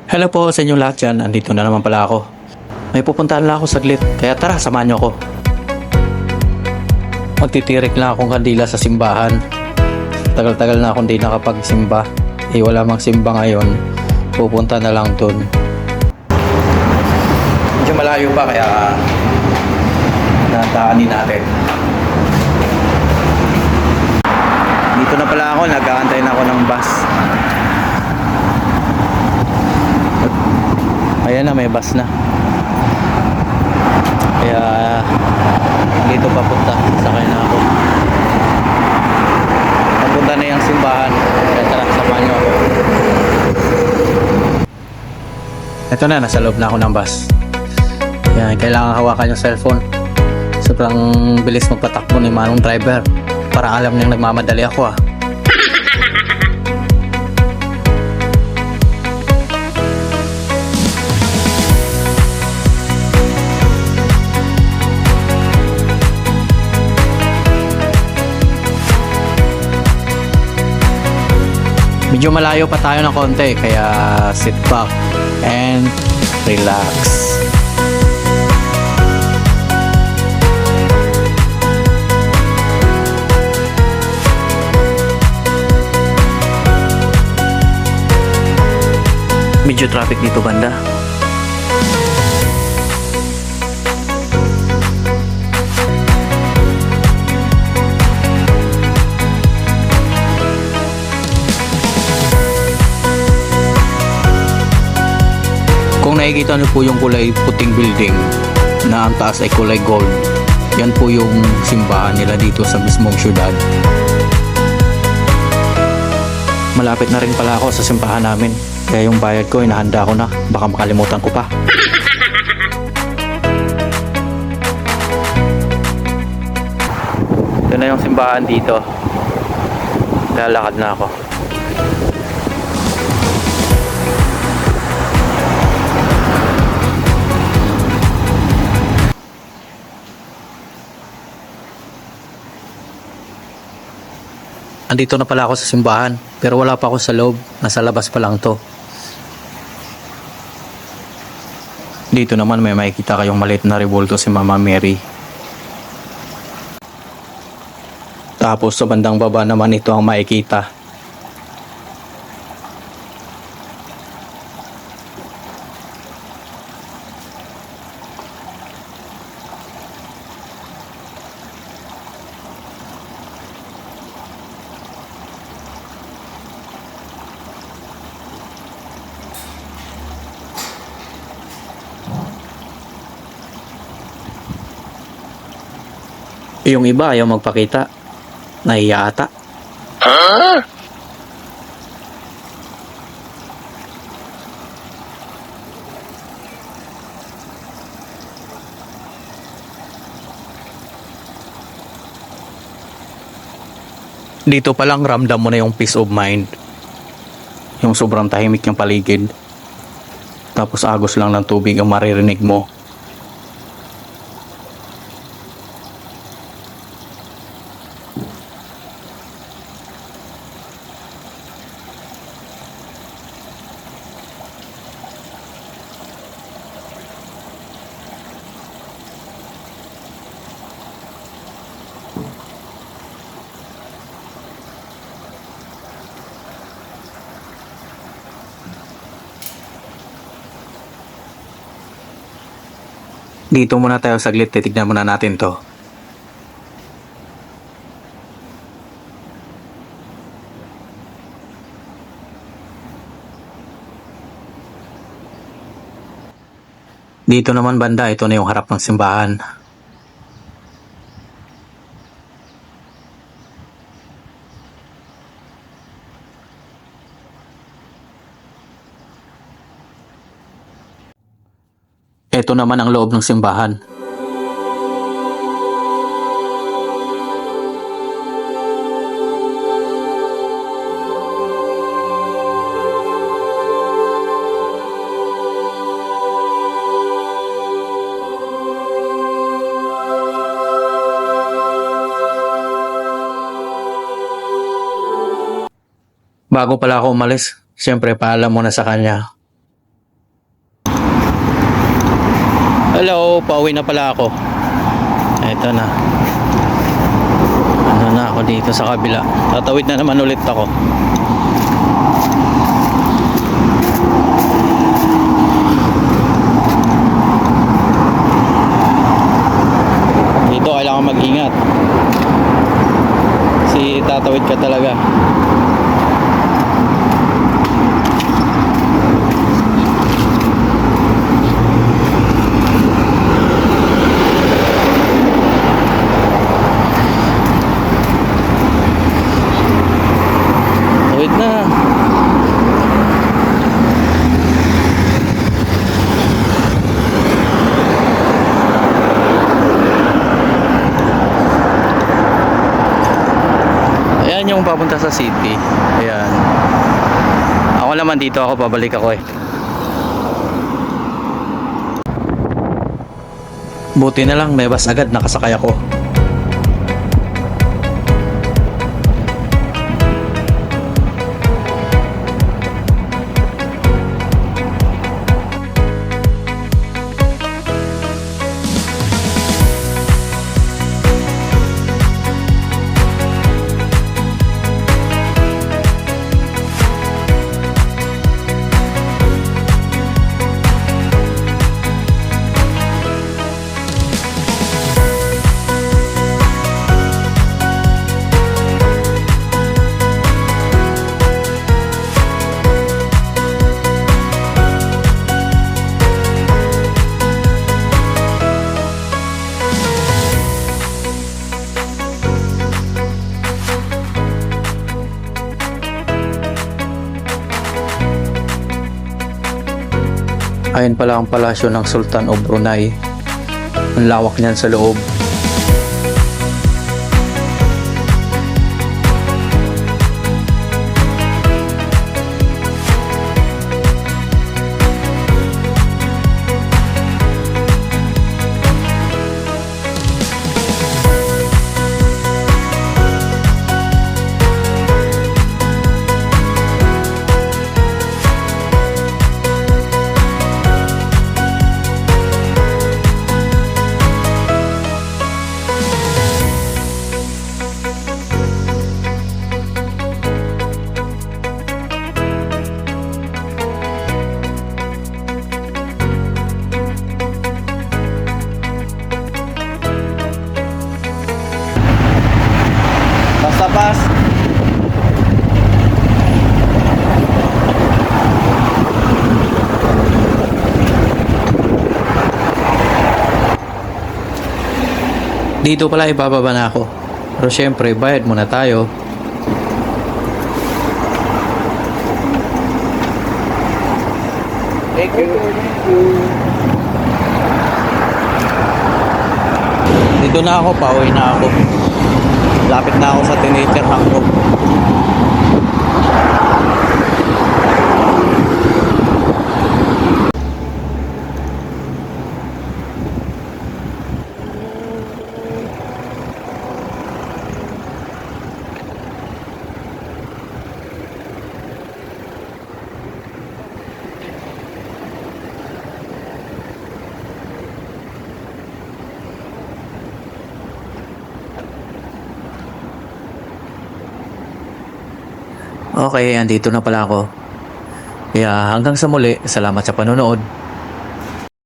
Hello po sa inyong lahat dyan, andito na naman pala ako. May pupuntahan lang ako saglit, kaya tara samahan niyo ako. Magtitirik lang akong kandila sa simbahan. Tagal-tagal na akong di nakapagsimba. Wala mang simba ngayon, pupunta na lang dun. Medyo malayo pa kaya nataanin natin. Dito na pala ako, nag-aantay na ako ng bus. Ayan na, may bus na. Kaya dito papunta, sakay na ako. Papunta na yung simbahan. Kaya tara, samahan nyo ako. Ito na, nasa loob na ako ng bus. Kaya kailangan hawakan yung cellphone. Sobrang bilis magpatakbo ni manong driver. Para alam niyang nagmamadali ako. Medyo malayo pa tayo ng konti, kaya sit back and relax. Medyo traffic dito banda. Kung nakikita niyo po yung kulay puting building na ang taas ay kulay gold, yan po yung simbahan nila dito sa mismong syudad. Malapit na rin pala ako sa simbahan namin, kaya yung bayad ko inahanda ko na, baka makalimutan ko pa. Ito na yung simbahan dito. Lalakad na ako. Andito na pala ako sa simbahan, pero wala pa ako sa loob, nasa labas pa lang to. Dito naman may makikita kayong maliit na rebulto si Mama Mary. Tapos sa bandang baba naman ito ang makikita. Yung iba ayaw magpakita. Nahiya ata. Huh? Dito palang ramdam mo na yung peace of mind. Yung sobrang tahimik ng paligid. Tapos agos lang ng tubig ang maririnig mo. Dito muna tayo saglit, titignan muna natin to. Dito naman banda, ito na yung harap ng simbahan. Ito naman ang loob ng simbahan. Bago pala ako umalis, siyempre paalam muna sa kanya. Hello, pauwi na pala ako. Ito na. Ano na ako dito sa kabila. Tatawid na naman ulit ako. Dito kailangan mag-ingat. Kasi tatawid ka talaga. Tawid na. Ayan yung papunta sa city. Ayan. Ako naman dito ako, pabalik ako eh. Buti na lang may bus agad nakasakay ako. Ayan pala ang palasyo ng Sultan of Brunei. Ang lawak niyan sa loob. Basta pas. Dito pala ibababa na ako. Pero syempre, bayad muna tayo. Thank you. Dito na ako, pauwi na ako. Lapit na ako sa teenager hangko. Okay, andito na pala ako. Kaya hanggang sa muli, salamat sa panonood.